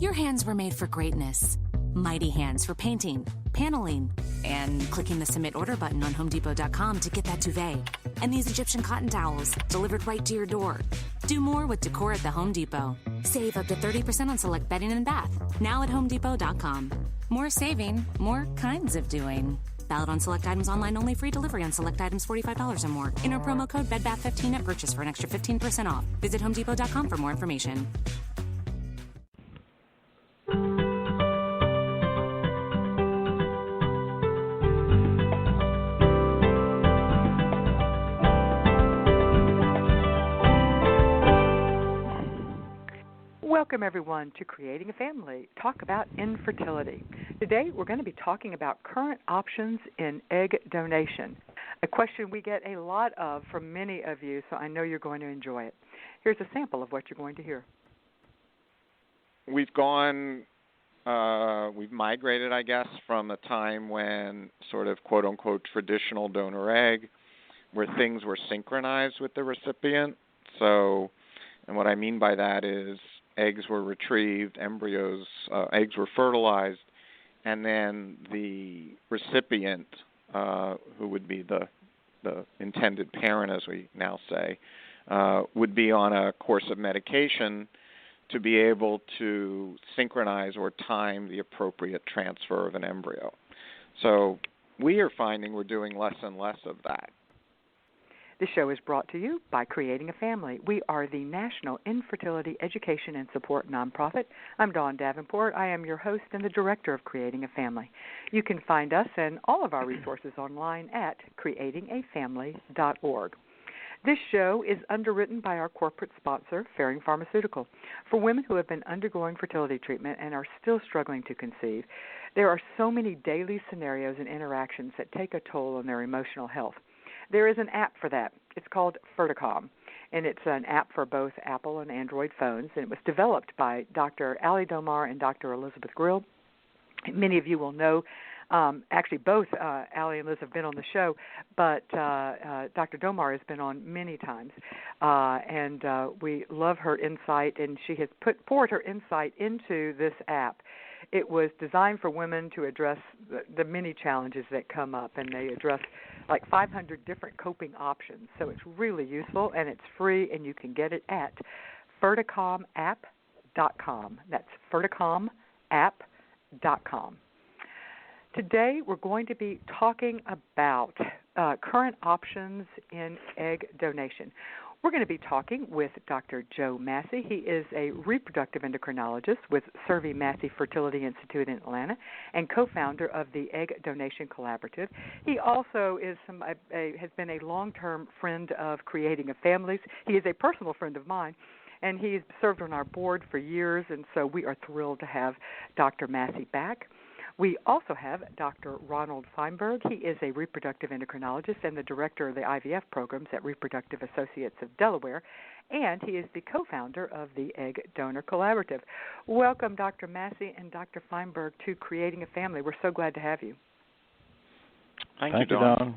Your hands were made for greatness. Mighty hands for painting, paneling, and clicking the submit order button on HomeDepot.com to get that duvet. And these Egyptian cotton towels delivered right to your door. Do more with decor at the Home Depot. Save up to 30% on select bedding and bath. Now at HomeDepot.com. More saving, more kinds of doing. Valid on select items online only. Free delivery on select items $45 or more. Enter promo code BEDBATH15 at purchase for an extra 15% off. Visit HomeDepot.com for more information. Welcome, everyone, to Creating a Family. Talk about infertility. Today, we're going to be talking about current options in egg donation, a question we get a lot of from many of you, so I know you're going to enjoy it. Here's a sample of what you're going to hear. We've migrated, I guess, from a time when sort of quote-unquote traditional donor egg, where things were synchronized with the recipient. So, and what I mean by that is eggs were retrieved, eggs were fertilized, and then the recipient, who would be the intended parent, as we now say, would be on a course of medication to be able to synchronize or time the appropriate transfer of an embryo. So we are finding we're doing less and less of that. This show is brought to you by Creating a Family. We are the National Infertility Education and Support Nonprofit. I'm Dawn Davenport. I am your host and the Director of Creating a Family. You can find us and all of our resources online at creatingafamily.org. This show is underwritten by our corporate sponsor, Ferring Pharmaceutical. For women who have been undergoing fertility treatment and are still struggling to conceive, there are so many daily scenarios and interactions that take a toll on their emotional health. There is an app for that. It's called Ferticom, and it's an app for both Apple and Android phones, and it was developed by Dr. Ali Domar and Dr. Elizabeth Grill. Many of you will know, actually both Ali and Liz have been on the show, but Dr. Domar has been on many times, and we love her insight, and she has put forward her insight into this app. It was designed for women to address the many challenges that come up, and they address like 500 different coping options. So it's really useful, and it's free, and you can get it at ferticomapp.com. That's ferticomapp.com. Today we're going to be talking about current options in egg donation. We're going to be talking with Dr. Joe Massey. He is a reproductive endocrinologist with Servy Massey Fertility Institute in Atlanta and co-founder of the Egg Donation Collaborative. He also is has been a long-term friend of Creating a Family. He is a personal friend of mine, and he's served on our board for years, and so we are thrilled to have Dr. Massey back. We also have Dr. Ronald Feinberg. He is a reproductive endocrinologist and the director of the IVF Programs at Reproductive Associates of Delaware, and he is the co-founder of the Egg Donor Collaborative. Welcome, Dr. Massey and Dr. Feinberg, to Creating a Family. We're so glad to have you. Thank you, Dawn.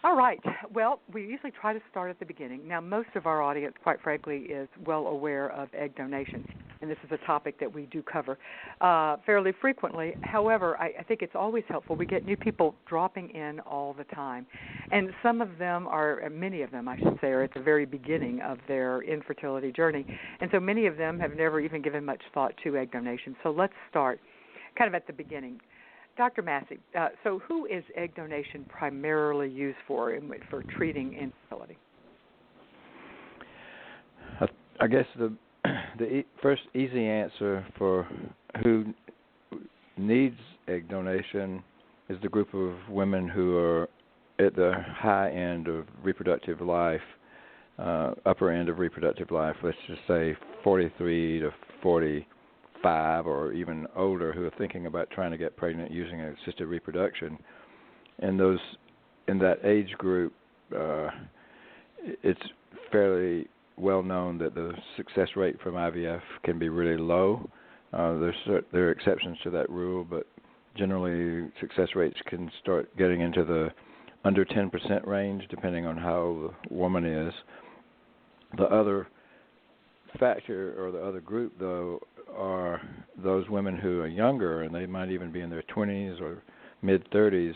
All right. Well, we usually try to start at the beginning. Now, most of our audience, quite frankly, is well aware of egg donation, and this is a topic that we do cover fairly frequently. However, I think it's always helpful. We get new people dropping in all the time, and many of them, I should say, are at the very beginning of their infertility journey, and so many of them have never even given much thought to egg donation. So let's start kind of at the beginning. Dr. Massey, so who is egg donation primarily used for treating infertility? I guess the first easy answer for who needs egg donation is the group of women who are at the high end of reproductive life, upper end of reproductive life, let's just say 43 to 45 or even older, who are thinking about trying to get pregnant using assisted reproduction. And in that age group, it's fairly well known that the success rate from IVF can be really low. There are exceptions to that rule, but generally success rates can start getting into the under 10% range, depending on how the woman is. The other factor or the other group, though, are those women who are younger, and they might even be in their 20s or mid-30s,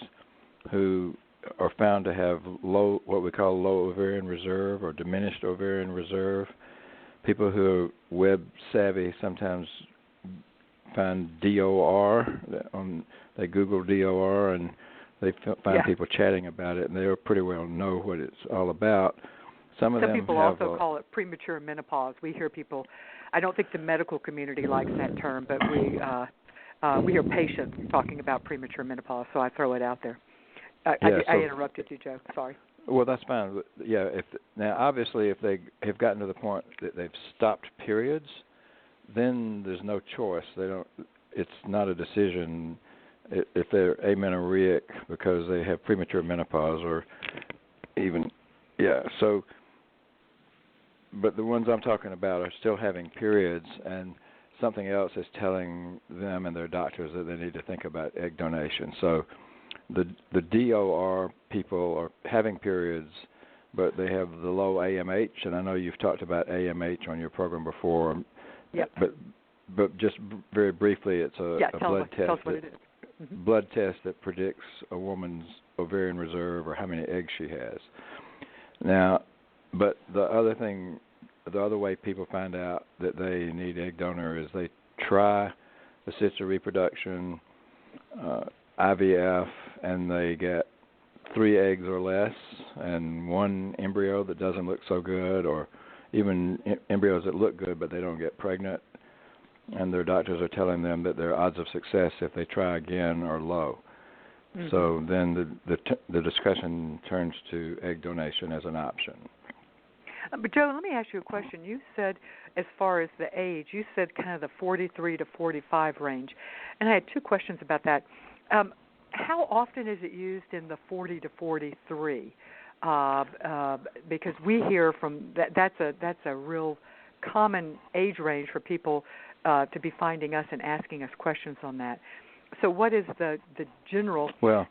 who are found to have what we call low ovarian reserve or diminished ovarian reserve. People who are web savvy sometimes find DOR. They Google DOR and they find people chatting about it, and they pretty well know what it's all about. Some people also call it premature menopause. We hear people. I don't think the medical community likes that term, but we hear patients talking about premature menopause, so I throw it out there. I interrupted you, Joe. Sorry. Well, that's fine. Yeah. Now, obviously, if they have gotten to the point that they've stopped periods, then there's no choice. They don't. It's not a decision if they're amenorrheic because they have premature menopause or even So, but the ones I'm talking about are still having periods, and something else is telling them and their doctors that they need to think about egg donation. So the DOR people are having periods, but they have the low AMH, and I know you've talked about AMH on your program before. Yep. But just very briefly, it's a blood test. Tell us what it is. Mm-hmm. Blood test that predicts a woman's ovarian reserve or how many eggs she has. Now, but the other way people find out that they need egg donor is they try assisted reproduction, IVF, and they get 3 eggs or less and 1 embryo that doesn't look so good, or even embryos that look good but they don't get pregnant, and their doctors are telling them that their odds of success if they try again are low. Mm-hmm. So then the discussion turns to egg donation as an option. But Joe, let me ask you a question. You said, as far as the age, you said kind of the 43 to 45 range, and I had 2 questions about that. How often is it used in the 40 to 43? Because we hear from that's a real common age range for people to be finding us and asking us questions on that. So what is the general? Well,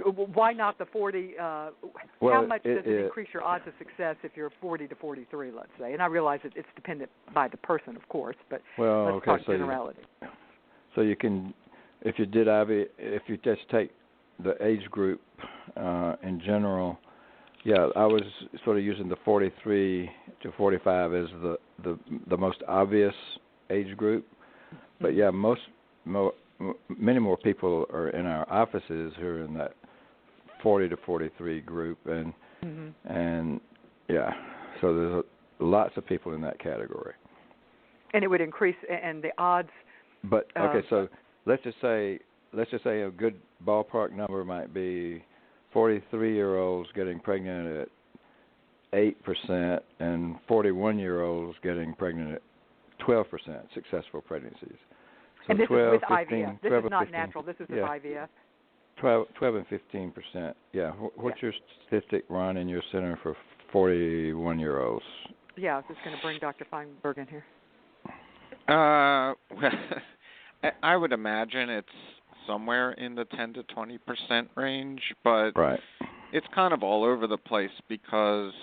so why not the 40? How much does it increase your odds of success if you're 40 to 43, let's say? And I realize it's dependent by the person, of course, but let's talk generality. So you can, if you did IVF, if you just take the age group in general, I was sort of using the 43 to 45 as the most obvious age group. But many more people are in our offices who are in that 40 to 43 group, and so there's lots of people in that category. And it would increase, and the odds. But so let's just say a good ballpark number might be 43-year-olds getting pregnant at 8% and 41-year-olds getting pregnant at 12% successful pregnancies. So and this 12, is with 15, IVF. This is not 15, natural. This is with IVF. 12 and 15%. Yeah. What's your statistic, Ron, in your center for 41-year-olds? Yeah, I was just going to bring Dr. Feinberg in here. Well, I would imagine it's somewhere in the 10 to 20% range, but it's kind of all over the place because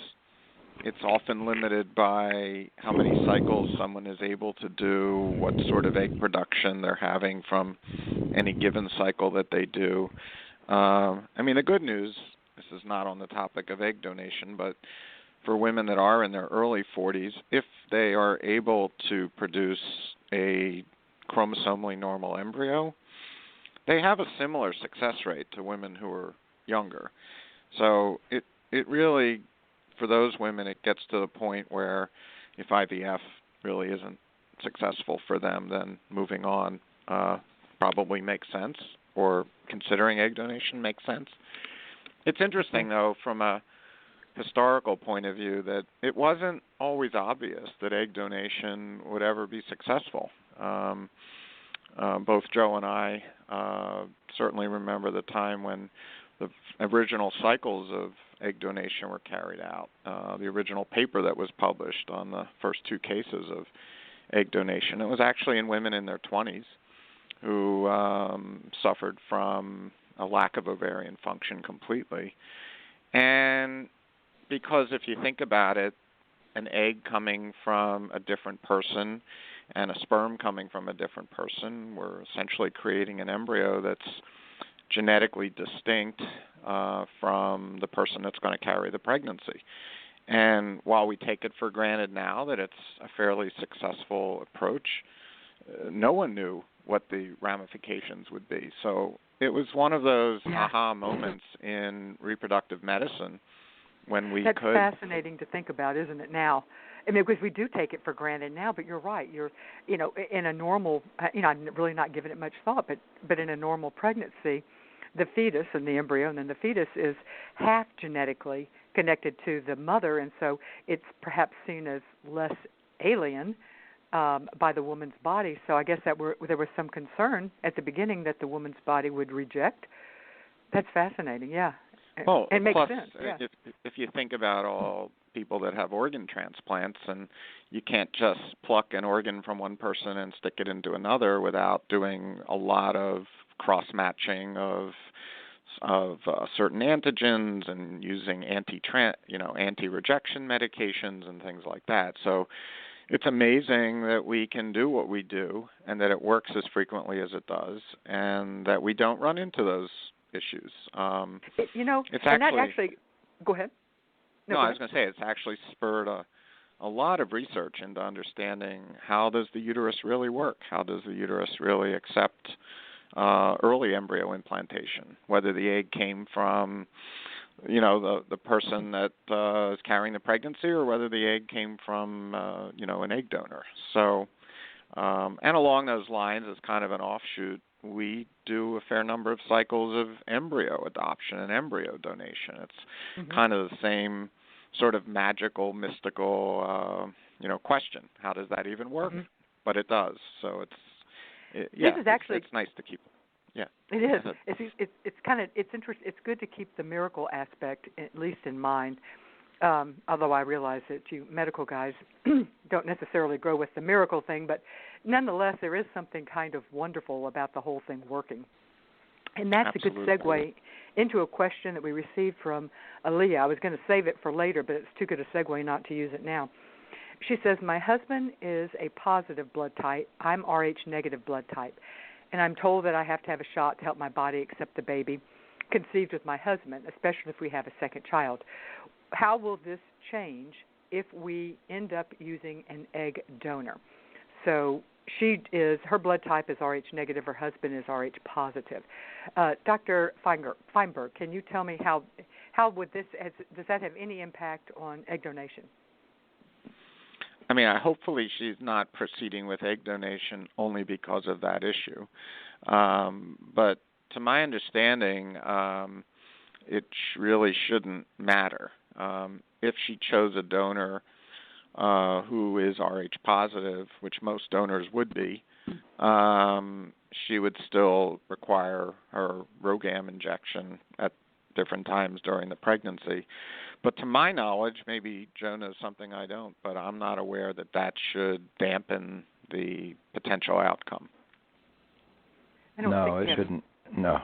it's often limited by how many cycles someone is able to do, what sort of egg production they're having from any given cycle that they do. The good news, this is not on the topic of egg donation, but for women that are in their early 40s, if they are able to produce a chromosomally normal embryo, they have a similar success rate to women who are younger. So it really, for those women, it gets to the point where if IVF really isn't successful for them, then moving on probably makes sense, or considering egg donation makes sense. It's interesting, though, from a historical point of view, that it wasn't always obvious that egg donation would ever be successful. Both Joe and I certainly remember the time when the original cycles of egg donation were carried out. The original paper that was published on the first 2 cases of egg donation, it was actually in women in their 20s who suffered from a lack of ovarian function completely. And because if you think about it, an egg coming from a different person and a sperm coming from a different person, we're essentially creating an embryo that's genetically distinct from the person that's going to carry the pregnancy. And while we take it for granted now that it's a fairly successful approach, no one knew what the ramifications would be. So it was one of those aha moments in reproductive medicine when we That's could. That's fascinating to think about, isn't it, now? I mean, because we do take it for granted now, but you're right. In a normal, I'm really not giving it much thought, but in a normal pregnancy, the fetus and the embryo and then the fetus is half genetically connected to the mother, and so it's perhaps seen as less alien by the woman's body. So I guess there was some concern at the beginning that the woman's body would reject. That's fascinating, yeah. Well, it makes plus, sense. Yeah. If you think about all people that have organ transplants, and you can't just pluck an organ from one person and stick it into another without doing a lot of cross-matching of certain antigens and using anti-rejection medications and things like that. So it's amazing that we can do what we do and that it works as frequently as it does, and that we don't run into those issues. It's actually, go ahead. No, I was going to say it's actually spurred a lot of research into understanding how does the uterus really work? How does the uterus really accept early embryo implantation? Whether the egg came from, the person that is carrying the pregnancy, or whether the egg came from, an egg donor. So, and along those lines, as kind of an offshoot, we do a fair number of cycles of embryo adoption and embryo donation. It's kind of the same sort of magical, mystical, question. How does that even work? But it does. So it's nice to keep. Yeah, it is. It's interesting. It's good to keep the miracle aspect at least in mind. Although I realize that you medical guys don't necessarily grow with the miracle thing, but nonetheless, there is something kind of wonderful about the whole thing working. And that's Absolutely. a good segue into a question that we received from Aaliyah. I was going to save it for later, but it's too good a segue not to use it now. She says, my husband is a positive blood type. I'm Rh negative blood type, and I'm told that I have to have a shot to help my body accept the baby conceived with my husband, especially if we have a second child. How will this change if we end up using an egg donor? So her blood type is Rh negative, her husband is Rh positive. Dr. Feinberg, can you tell me how would does that have any impact on egg donation? I mean, hopefully she's not proceeding with egg donation only because of that issue. But to my understanding, it really shouldn't matter. If she chose a donor who is Rh positive, which most donors would be, she would still require her RhoGAM injection at different times during the pregnancy. But to my knowledge, maybe Joe knows something I don't, but I'm not aware that should dampen the potential outcome. No, it shouldn't. No,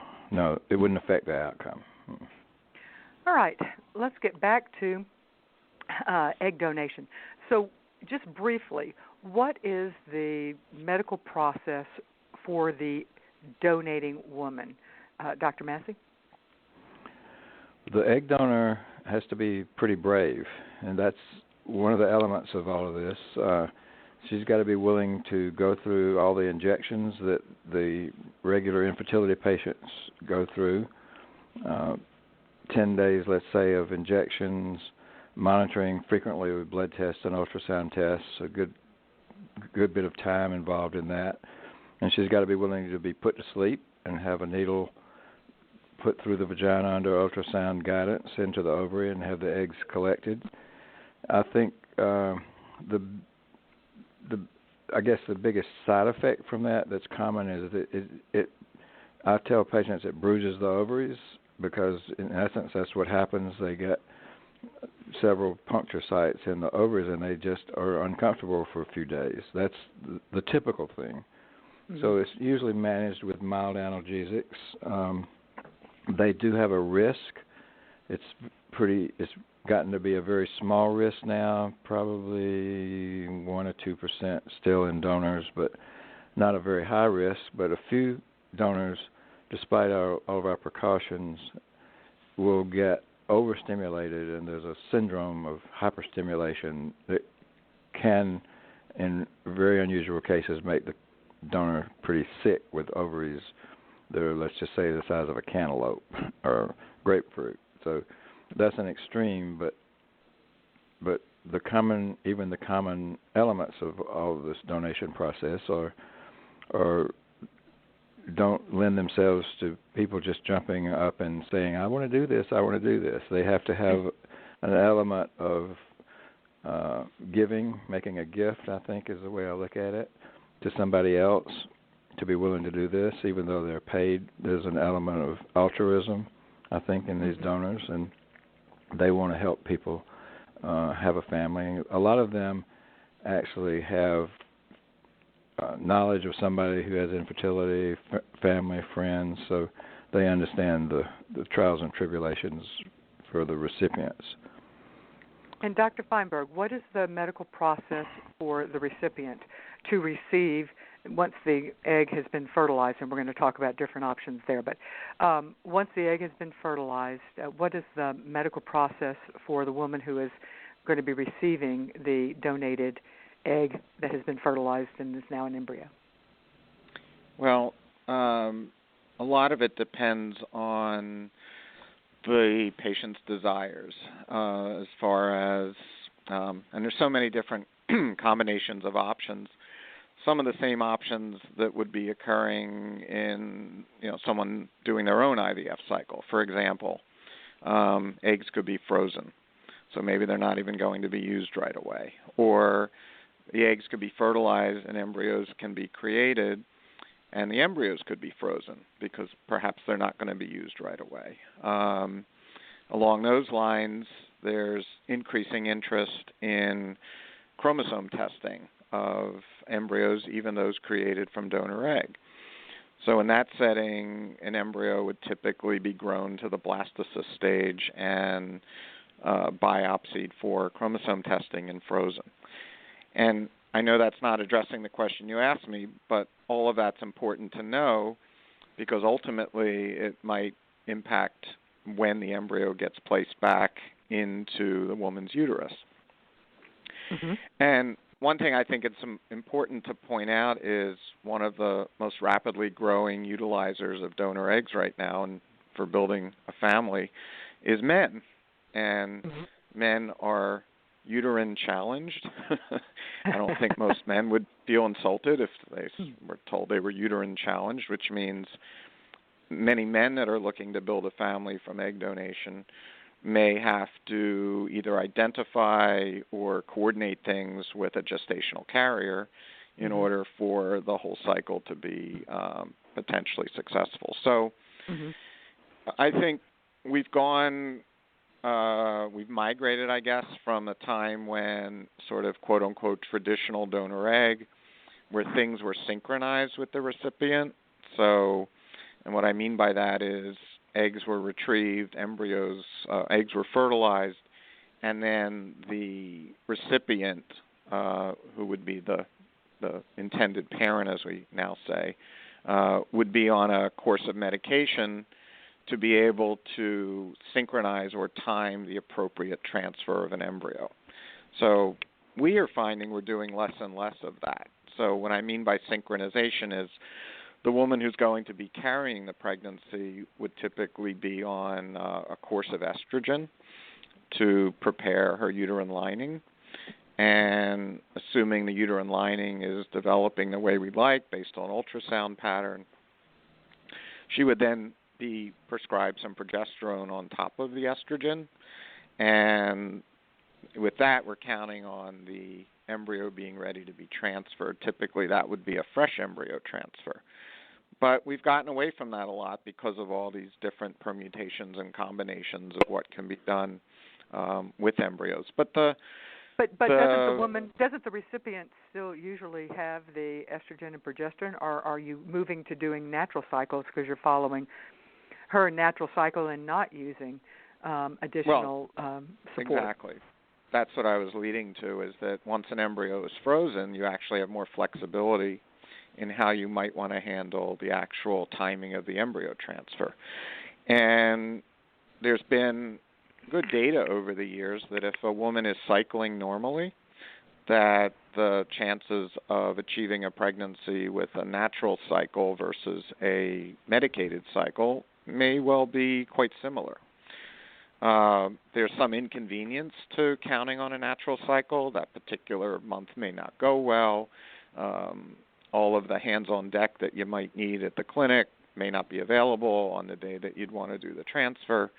it wouldn't affect the outcome. All right, let's get back to egg donation. So just briefly, what is the medical process for the donating woman? Dr. Massey? The egg donor has to be pretty brave, and that's one of the elements of all of this. She's got to be willing to go through all the injections that the regular infertility patients go through. 10 days, let's say, of injections, monitoring frequently with blood tests and ultrasound tests, a good bit of time involved in that. And she's got to be willing to be put to sleep and have a needle put through the vagina under ultrasound guidance into the ovary and have the eggs collected. I think I guess the biggest side effect from that's common is that I tell patients it bruises the ovaries, because in essence that's what happens. They get several puncture sites in the ovaries and they just are uncomfortable for a few days. That's the typical thing. Mm-hmm. So it's usually managed with mild analgesics. They do have a risk. It's it's gotten to be a very small risk now, probably 1 or 2% still in donors, but not a very high risk. But a few donors, despite all of our precautions, will get overstimulated, and there's a syndrome of hyperstimulation that can, in very unusual cases, make the donor pretty sick with ovaries that are, let's just say, the size of a cantaloupe or grapefruit. So that's an extreme, but the common elements of all of this donation process are don't lend themselves to people just jumping up and saying, I want to do this, I want to do this. They have to have an element of giving, making a gift, I think is the way I look at it, to somebody else to be willing to do this, even though they're paid. There's an element of altruism, I think, in these donors, and they want to help people have a family. A lot of them actually have knowledge of somebody who has infertility, family, friends, so they understand the trials and tribulations for the recipients. And Dr. Feinberg, what is the medical process for the recipient to receive once the egg has been fertilized? And we're going to talk about different options there. But once the egg has been fertilized, what is the medical process for the woman who is going to be receiving the donated egg that has been fertilized and is now an embryo? Well, a lot of it depends on the patient's desires as far as, and there's so many different combinations of options. Some of the same options that would be occurring in, someone doing their own IVF cycle. For example, eggs could be frozen, so maybe they're not even going to be used right away. Or the eggs could be fertilized and embryos can be created, and the embryos could be frozen because perhaps they're not going to be used right away. Along those lines, there's increasing interest in chromosome testing of embryos, even those created from donor egg. So in that setting, an embryo would typically be grown to the blastocyst stage and biopsied for chromosome testing and frozen. And I know that's not addressing the question you asked me, but all of that's important to know because ultimately it might impact when the embryo gets placed back into the woman's uterus. Mm-hmm. And one thing I think it's important to point out is one of the most rapidly growing utilizers of donor eggs right now and for building a family is men. And men are uterine challenged. I don't think most men would feel insulted if they were told they were uterine challenged, which means many men that are looking to build a family from egg donation may have to either identify or coordinate things with a gestational carrier in order for the whole cycle to be potentially successful. So I think we've migrated, I guess, from a time when sort of quote-unquote traditional donor egg where things were synchronized with the recipient. So, and what I mean by that is eggs were retrieved, eggs were fertilized, and then the recipient, who would be the intended parent, as we now say, would be on a course of medication to be able to synchronize or time the appropriate transfer of an embryo. So we are finding we're doing less and less of that. So what I mean by synchronization is the woman who's going to be carrying the pregnancy would typically be on a course of estrogen to prepare her uterine lining. And assuming the uterine lining is developing the way we like based on ultrasound pattern, she would then be prescribed some progesterone on top of the estrogen. And with that, we're counting on the embryo being ready to be transferred. Typically, that would be a fresh embryo transfer. But we've gotten away from that a lot because of all these different permutations and combinations of what can be done with embryos. But doesn't the recipient still usually have the estrogen and progesterone, or are you moving to doing natural cycles because you're following her natural cycle and not using additional support. Exactly. That's what I was leading to, is that once an embryo is frozen, you actually have more flexibility in how you might want to handle the actual timing of the embryo transfer. And there's been good data over the years that if a woman is cycling normally, that the chances of achieving a pregnancy with a natural cycle versus a medicated cycle may well be quite similar. There's some inconvenience to counting on a natural cycle. That particular month may not go well. All of the hands on deck that you might need at the clinic may not be available on the day that you'd want to do the transfer.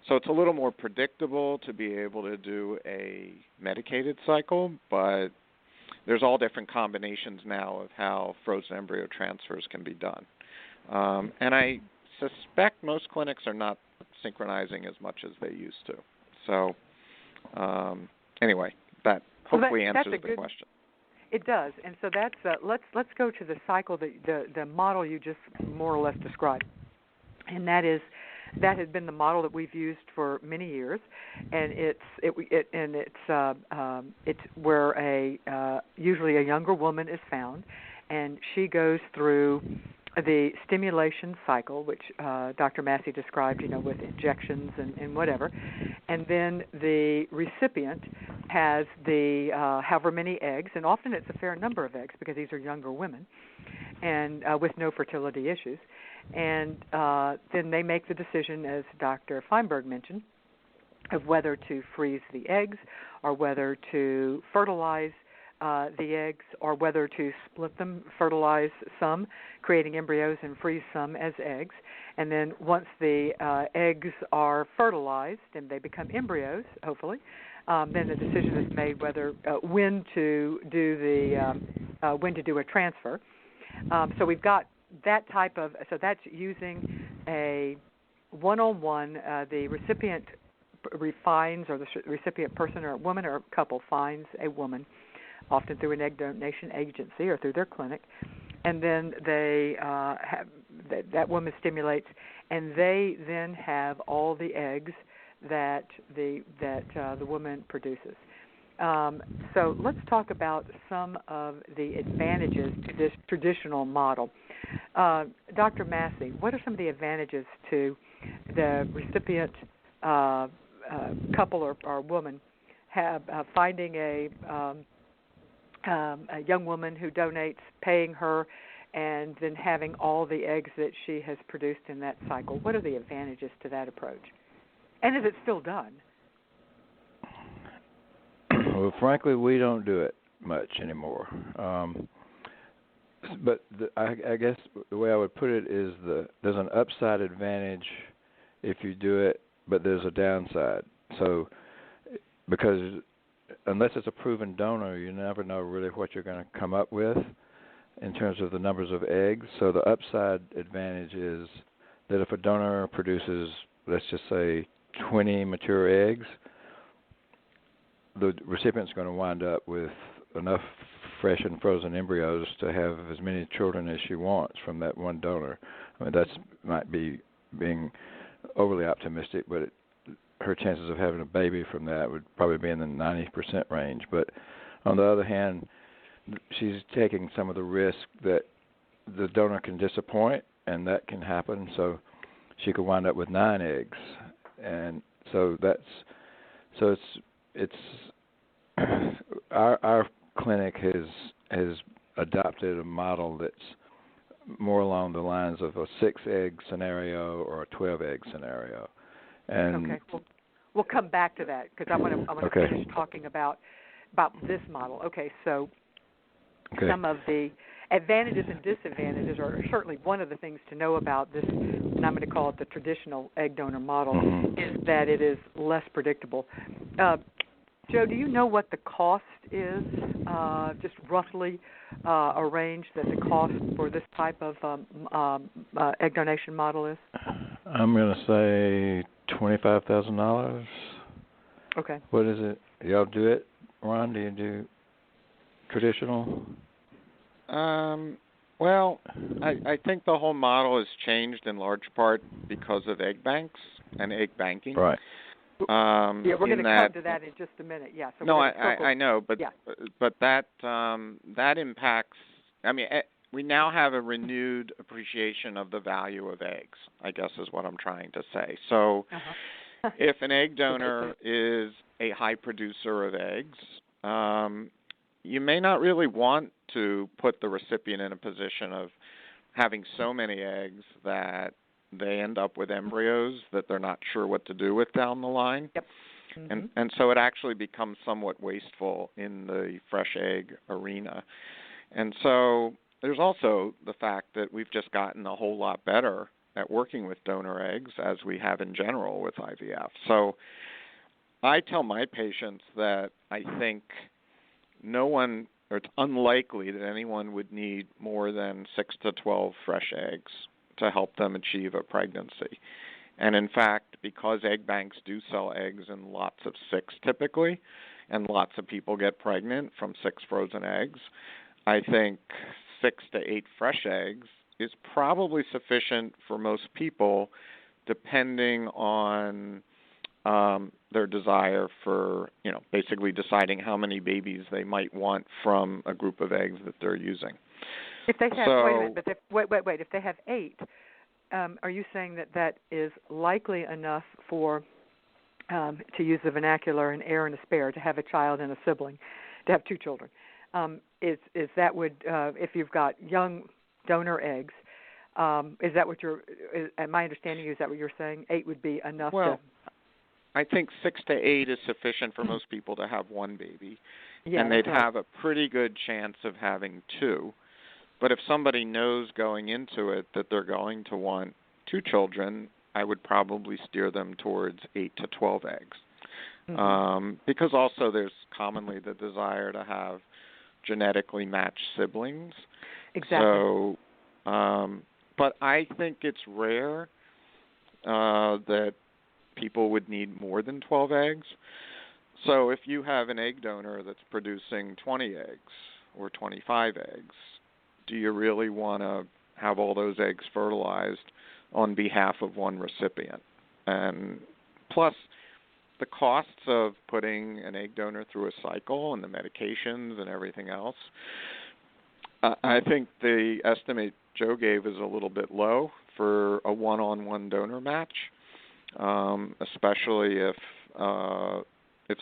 So it's a little more predictable to be able to do a medicated cycle, but there's all different combinations now of how frozen embryo transfers can be done. And I suspect most clinics are not synchronizing as much as they used to. So anyway, that hopefully answers the question. It does, and so that's let's go to the cycle, the model you just more or less described, and that has been the model that we've used for many years, and it's where usually a younger woman is found, and she goes through the stimulation cycle, which Dr. Massey described, with injections and whatever, and then the recipient has the however many eggs, and often it's a fair number of eggs because these are younger women, and with no fertility issues, and then they make the decision, as Dr. Feinberg mentioned, of whether to freeze the eggs or whether to fertilize the eggs, or whether to split them, fertilize some, creating embryos, and freeze some as eggs. And then once the eggs are fertilized and they become embryos, hopefully, then the decision is made whether when to do a transfer. So we've got that type of. So that's using a one-on-one. The recipient refines, or the recipient person or woman or couple finds a woman, often through an egg donation agency or through their clinic, and then they have that woman stimulates, and they then have all the eggs that the woman produces. So let's talk about some of the advantages to this traditional model. Dr. Massey, what are some of the advantages to the recipient couple or woman finding a young woman who donates, paying her, and then having all the eggs that she has produced in that cycle? What are the advantages to that approach? And is it still done? Well, frankly, we don't do it much anymore. But I guess the way I would put it is there's an upside advantage if you do it, but there's a downside. So because unless it's a proven donor, you never know really what you're going to come up with in terms of the numbers of eggs. So the upside advantage is that if a donor produces, let's just say, 20 mature eggs, the recipient's going to wind up with enough fresh and frozen embryos to have as many children as she wants from that one donor. I mean, that might be being overly optimistic, but her chances of having a baby from that would probably be in the 90% range. But on the other hand, she's taking some of the risk that the donor can disappoint, and that can happen. So she could wind up with 9 eggs, and so it's our clinic has adopted a model that's more along the lines of a 6-egg scenario or a 12-egg scenario. And okay, we'll come back to that because I want to finish talking about this model. Okay, so some of the advantages and disadvantages are certainly one of the things to know about this, and I'm going to call it the traditional egg donor model, is that it is less predictable. Joe, do you know what the cost is, just roughly arranged that the cost for this type of egg donation model is? I'm going to say $25,000. Okay. What is it? Y'all do it? Ron, do you do traditional? Well, I think the whole model has changed in large part because of egg banks and egg banking. Right. We're going to come to that in just a minute. Yeah. So no, I know, but that impacts. I mean, we now have a renewed appreciation of the value of eggs, I guess is what I'm trying to say. So if an egg donor is a high producer of eggs, you may not really want to put the recipient in a position of having so many eggs that they end up with embryos that they're not sure what to do with down the line. Yep. Mm-hmm. And so it actually becomes somewhat wasteful in the fresh egg arena. And so there's also the fact that we've just gotten a whole lot better at working with donor eggs, as we have in general with IVF. So I tell my patients that I think it's unlikely that anyone would need more than 6 to 12 fresh eggs to help them achieve a pregnancy. And in fact, because egg banks do sell eggs in lots of 6 typically, and lots of people get pregnant from 6 frozen eggs, I think 6 to 8 fresh eggs is probably sufficient for most people, depending on their desire for, basically deciding how many babies they might want from a group of eggs that they're using. If they have, wait. If they have 8, are you saying that is likely enough for, to use the vernacular, an heir and a spare, to have a child and a sibling, to have 2 children? Is that would, if you've got young donor eggs, is that what my understanding is that what you're saying? 8 would be enough to... I think 6 to 8 is sufficient for most people to have 1 baby, and they'd have a pretty good chance of having 2. But if somebody knows going into it that they're going to want 2 children, I would probably steer them towards 8 to 12 eggs. Mm-hmm. Because also there's commonly the desire to have genetically matched siblings. Exactly. So, but I think it's rare that people would need more than 12 eggs. So if you have an egg donor that's producing 20 eggs or 25 eggs, do you really want to have all those eggs fertilized on behalf of one recipient? And plus, the costs of putting an egg donor through a cycle and the medications and everything else, I think the estimate Joe gave is a little bit low for a one-on-one donor match, especially if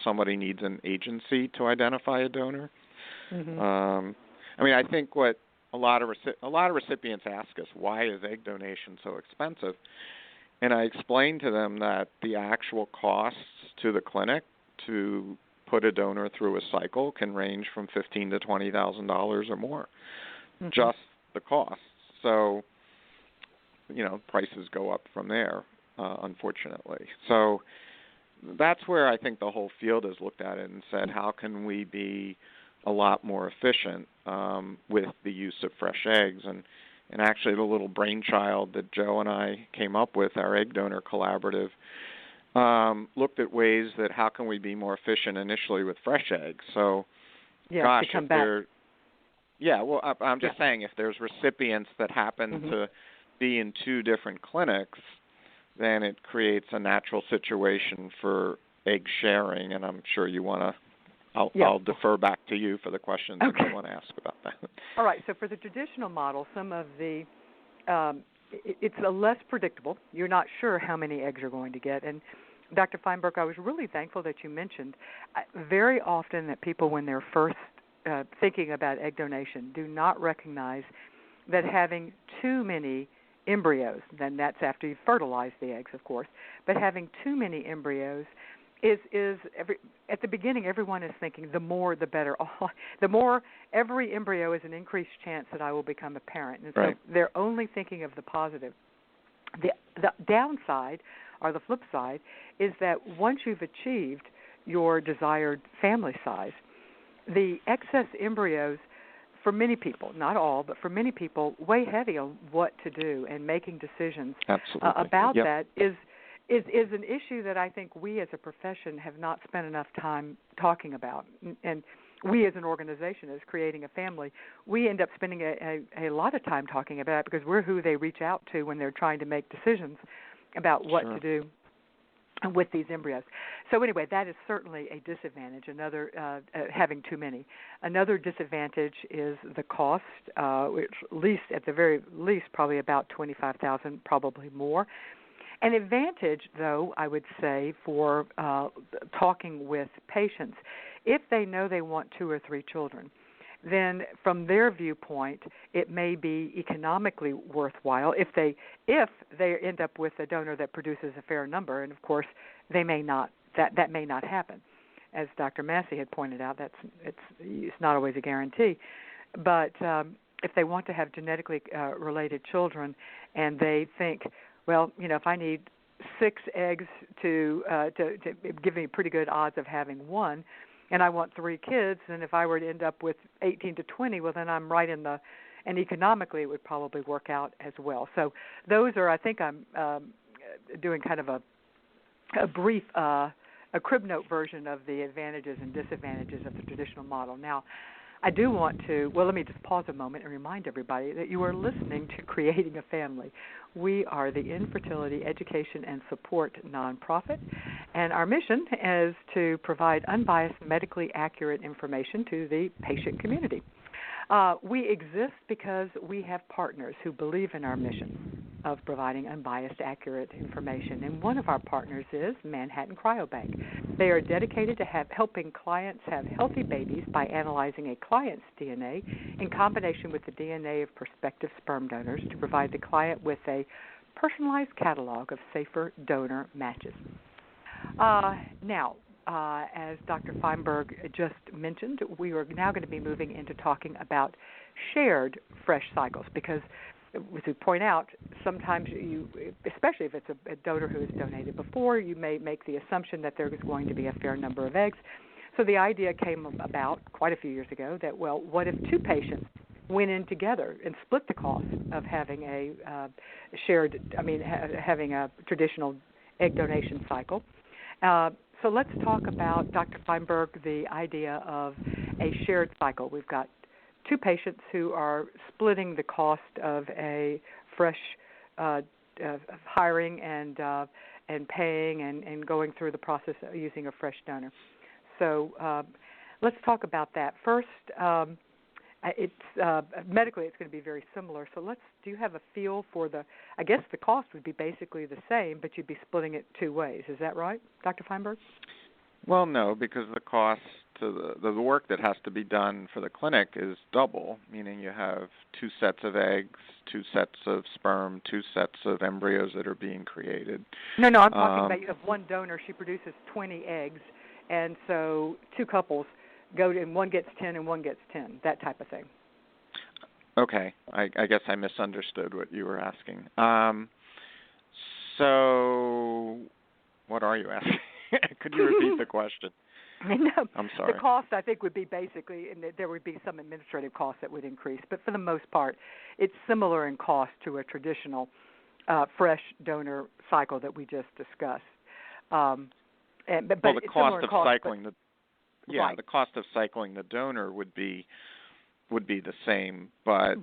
somebody needs an agency to identify a donor. Mm-hmm. I think what a lot of recipients ask us, why is egg donation so expensive? And I explain to them that the actual costs to the clinic to put a donor through a cycle can range from $15,000 to $20,000 or more, just the costs. So, prices go up from there, unfortunately. So that's where I think the whole field has looked at it and said, how can we be a lot more efficient with the use of fresh eggs? And actually the little brainchild that Joe and I came up with, our egg donor collaborative, looked at ways that how can we be more efficient initially with fresh eggs. So, I'm just saying if there's recipients that happen to be in 2 different clinics, then it creates a natural situation for egg sharing, and I'm sure you want to I'll defer back to you for the questions that you want to ask about that. All right. So for the traditional model, some of the it's a less predictable. You're not sure how many eggs you're going to get. And Dr. Feinberg, I was really thankful that you mentioned very often that people, when they're first thinking about egg donation, do not recognize that having too many embryos, then that's after you fertilize the eggs, of course, but having too many embryos at the beginning, everyone is thinking the more the better. The more, every embryo is an increased chance that I will become a parent. And so they're only thinking of the positive. The downside, or the flip side, is that once you've achieved your desired family size, the excess embryos, for many people, not all, but for many people, weigh heavy on what to do, and making decisions about that is an issue that I think we as a profession have not spent enough time talking about. And we as an organization is creating a family, we end up spending a lot of time talking about it because we're who they reach out to when they're trying to make decisions about what to do with these embryos. So anyway, that is certainly a disadvantage, another having too many. Another disadvantage is the cost, which at the very least probably about $25,000, probably more. An advantage, though, I would say, for talking with patients, if they know they want 2 or 3 children, then from their viewpoint, it may be economically worthwhile if they end up with a donor that produces a fair number, and of course they may not. That may not happen, as Dr. Massey had pointed out. It's not always a guarantee, but if they want to have genetically related children, and they think, well, if I need 6 eggs to give me pretty good odds of having 1, and I want 3 kids, and if I were to end up with 18 to 20, well, then I'm right and economically it would probably work out as well. So those are, I think I'm doing kind of a brief, a crib note version of the advantages and disadvantages of the traditional model. Now, I do want to, let me just pause a moment and remind everybody that you are listening to Creating a Family. We are the Infertility Education and Support nonprofit, and our mission is to provide unbiased, medically accurate information to the patient community. We exist because we have partners who believe in our mission of providing unbiased, accurate information, and one of our partners is Manhattan Cryobank. They are dedicated to helping clients have healthy babies by analyzing a client's DNA in combination with the DNA of prospective sperm donors to provide the client with a personalized catalog of safer donor matches. Now, as Dr. Feinberg just mentioned, we are now going to be moving into talking about shared fresh cycles because, as we point out, sometimes especially if it's a donor who has donated before, you may make the assumption that there is going to be a fair number of eggs. So the idea came about quite a few years ago that, well, what if 2 patients went in together and split the cost of having having a traditional egg donation cycle? So let's talk about, Dr. Feinberg, the idea of a shared cycle. We've got 2 patients who are splitting the cost of a fresh hiring and paying and going through the process of using a fresh donor. So let's talk about that. First, medically it's going to be very similar. So do you have a feel for I guess the cost would be basically the same, but you'd be splitting it 2 ways. Is that right, Dr. Feinberg? Well, no, because the cost to the work that has to be done for the clinic is double, meaning you have 2 sets of eggs, 2 sets of sperm, 2 sets of embryos that are being created. No, I'm talking about you have one donor. She produces 20 eggs, and so 2 couples go to, and one gets 10 and one gets 10, that type of thing. Okay. I guess I misunderstood what you were asking. So what are you asking? Could you repeat the question? No, I'm sorry. The cost, I think, would be basically, and there would be some administrative costs that would increase, but for the most part, it's similar in cost to a traditional fresh donor cycle that we just discussed. The cost of cycling right. The cost of cycling the donor would be the same, but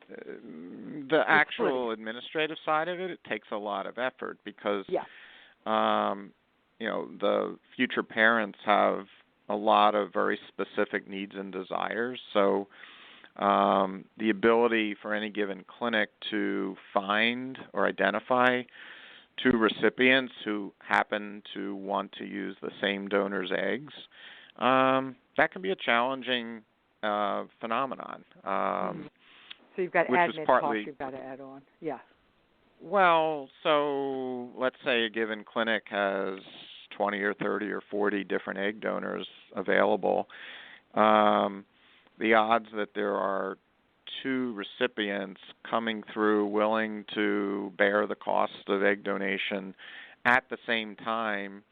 the actual administrative side of it takes a lot of effort because the future parents have a lot of very specific needs and desires. So the ability for any given clinic to find or identify 2 recipients who happen to want to use the same donor's eggs, that can be a challenging phenomenon. So you've got admin costs you've got to add on. Yeah. Well, so let's say a given clinic has 20 or 30 or 40 different egg donors available. The odds that there are 2 recipients coming through willing to bear the cost of egg donation at the same time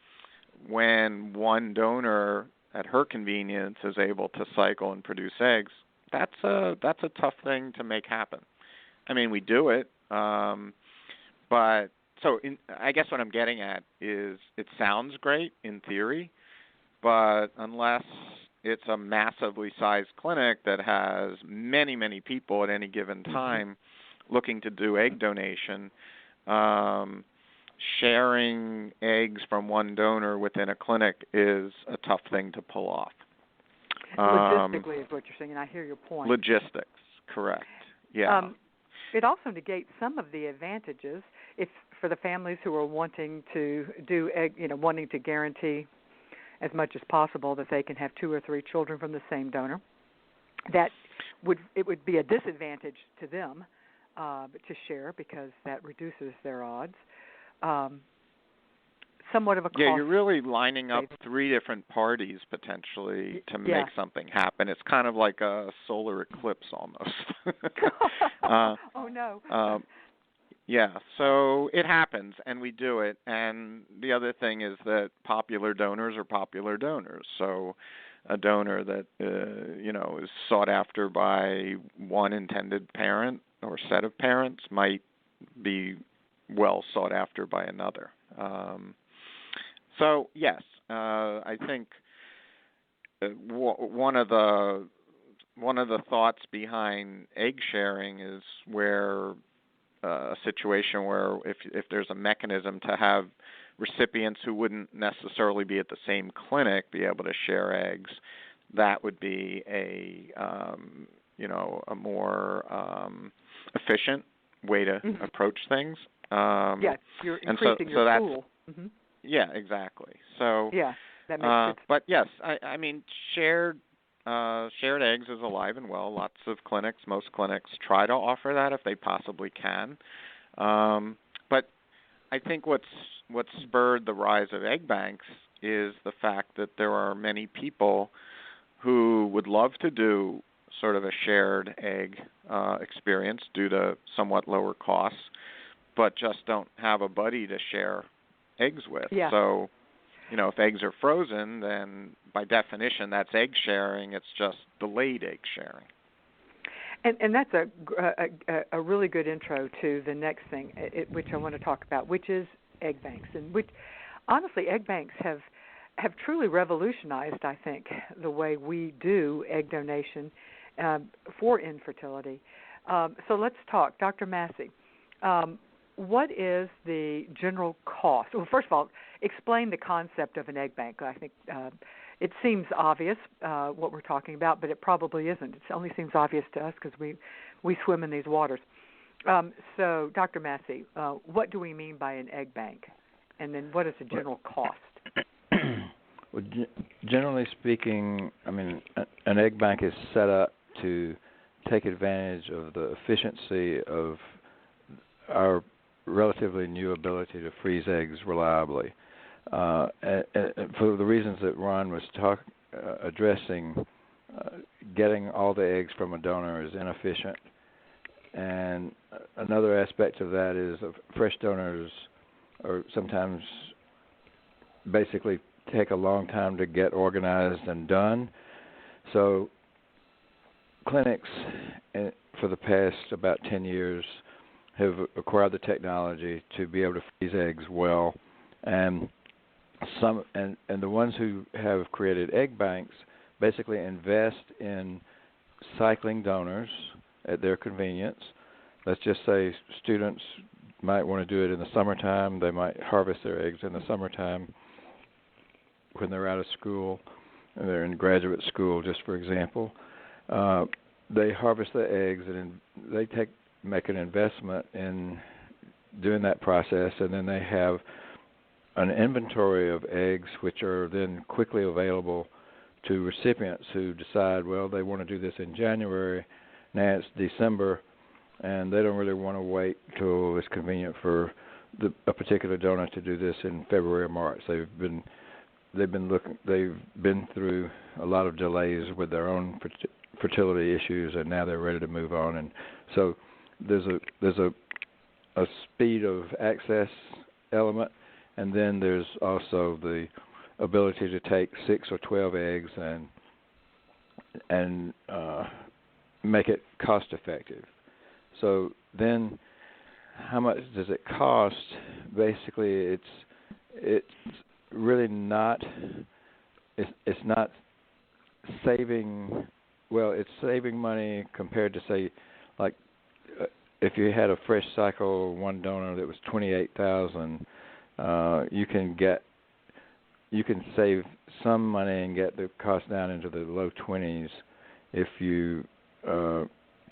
when one donor at her convenience is able to cycle and produce eggs, that's a tough thing to make happen. I mean, we do it, but I guess what I'm getting at is it sounds great in theory, but unless it's a massively sized clinic that has many, many people at any given time looking to do egg donation, sharing eggs from one donor within a clinic is a tough thing to pull off. Logistically is what you're saying, and I hear your point. Logistics, correct. Yeah. It also negates some of the advantages if for the families who are wanting to do egg, wanting to guarantee as much as possible that they can have 2 or 3 children from the same donor. It would be a disadvantage to them to share because that reduces their odds. Somewhat of a cost. Yeah, you're really lining up 3 different parties potentially to make something happen. It's kind of like a solar eclipse almost. Oh, no. Yeah, so it happens, and we do it. And the other thing is that popular donors are popular donors. So a donor that, is sought after by one intended parent or set of parents might be well sought after by another. So yes, I think one of the thoughts behind egg sharing is where a situation where if there's a mechanism to have recipients who wouldn't necessarily be at the same clinic be able to share eggs, that would be a more efficient way to approach things. You're increasing your pool. Mm-hmm. Yeah, exactly. So that makes sense. But yes, I mean shared eggs is alive and well. Lots of clinics, most clinics try to offer that if they possibly can. But I think what's spurred the rise of egg banks is the fact that there are many people who would love to do sort of a shared egg experience due to somewhat lower costs, but just don't have a buddy to share eggs with. Yeah. So, if eggs are frozen, then by definition that's egg sharing. It's just delayed egg sharing. And that's a really good intro to the next thing, which I want to talk about, which is egg banks. And which, honestly, egg banks have truly revolutionized, I think, the way we do egg donation for infertility. So let's talk. Dr. Massey, what is the general cost? Well, first of all, explain the concept of an egg bank. I think it seems obvious what we're talking about, but it probably isn't. It only seems obvious to us because we swim in these waters. So, Dr. Massey, what do we mean by an egg bank? And then what is the general cost? Well, generally speaking, I mean, an egg bank is set up to take advantage of the efficiency of our relatively new ability to freeze eggs reliably. And for the reasons that Ron was addressing, getting all the eggs from a donor is inefficient. And another aspect of that is fresh donors are sometimes basically take a long time to get organized and done. So clinics for the past about 10 years have acquired the technology to be able to freeze eggs well, and the ones who have created egg banks basically invest in cycling donors at their convenience. Let's just say students might want to do it in the summertime. They might harvest their eggs in the summertime when they're out of school, and they're in graduate school, just for example. They harvest the eggs, and they make an investment in doing that process, and then they have an inventory of eggs which are then quickly available to recipients who decide, well, they want to do this in January. Now it's December, and they don't really want to wait till it's convenient for a particular donor to do this in February or March. They've been through a lot of delays with their own fertility issues, and now they're ready to move on. And so there's a speed of access element, and then there's also the ability to take 6 or 12 eggs and make it cost effective. So then, how much does it cost? Basically, it's really not. It's not saving. Well, it's saving money compared to, say, like if you had a fresh cycle one donor that was 28,000, you can save some money and get the cost down into the low 20s if you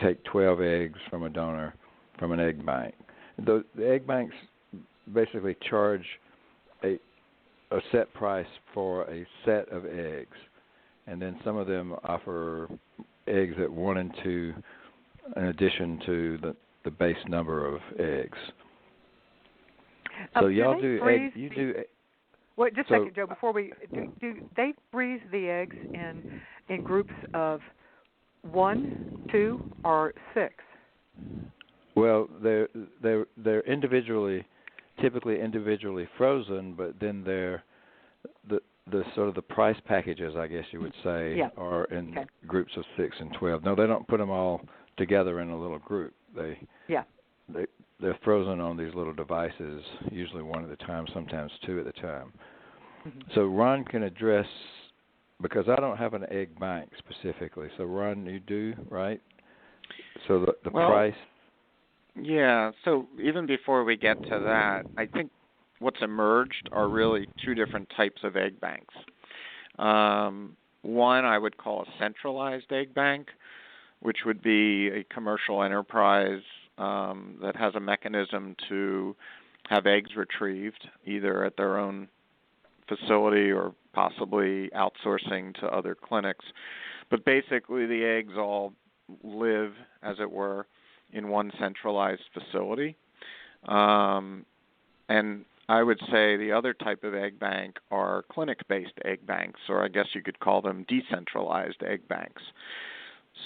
take 12 eggs from a donor from an egg bank. The egg banks basically charge a set price for a set of eggs, and then some of them offer eggs at 1 and 2 in addition to the base number of eggs. So y'all do egg. You do. Wait, just a second, Joe. Before we do they freeze the eggs in groups of 1, 2, or 6? Well, they're typically individually frozen, but then they're the sort of the price packages, I guess you would say, are in groups of 6 and 12. No, they don't put them all together in a little group. They're frozen on these little devices, usually one at a time, sometimes 2 at a time. Mm-hmm. So Ron can address, because I don't have an egg bank specifically. So Ron, you do, right? So the price. Yeah. So even before we get to that, I think what's emerged are really 2 different types of egg banks. One I would call a centralized egg bank, which would be a commercial enterprise that has a mechanism to have eggs retrieved either at their own facility or possibly outsourcing to other clinics. But basically the eggs all live, as it were, in one centralized facility. And I would say the other type of egg bank are clinic-based egg banks, or I guess you could call them decentralized egg banks.